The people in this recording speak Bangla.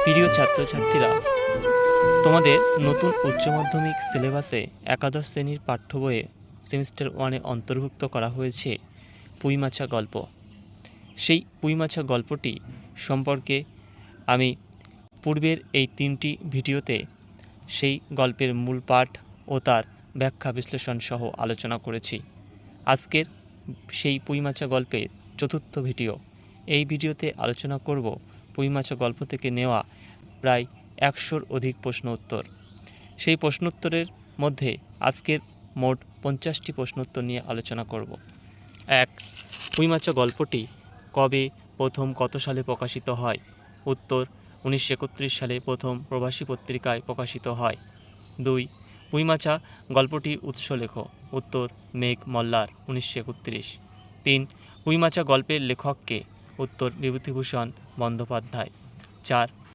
প্রিয় ছাত্রছাত্রীরা, তোমাদের নতুন উচ্চ মাধ্যমিক সিলেবাসে একাদশ শ্রেণীর পাঠ্য বইয়ে সেমিস্টার 1-এ অন্তর্ভুক্ত করা হয়েছে পুঁইমাছা গল্প। সেই পুঁইমাছা গল্পটি সম্পর্কে আমি পূর্বের এই 3টি ভিডিওতে সেই গল্পের মূল পাঠ ও তার ব্যাখ্যা বিশ্লেষণ সহ আলোচনা করেছি। আজকের সেই পুঁইমাছা গল্পের চতুর্থ ভিডিও। এই ভিডিওতে আলোচনা করব পুঁইমাছা গল্প থেকে নেওয়া প্রায় 100-র অধিক প্রশ্ন উত্তর। সেই প্রশ্নোত্তরের মধ্যে আজকের মোট 50টি প্রশ্নোত্তর নিয়ে আলোচনা করব। 1. পুঁইমাছা গল্পটি কবে, প্রথম কত সালে প্রকাশিত হয়? উত্তর: 1931 সালে প্রথম প্রবাসী পত্রিকায় প্রকাশিত হয়। 2. পুঁইমাছা গল্পটির উৎস লেখ। উত্তর: মেঘ মল্লার, 1931। 3. পুঁইমাছা গল্পের লেখক কে? উত্তর: বিভূতিভূষণ বন্দ্যোপাধ্যায়। 4.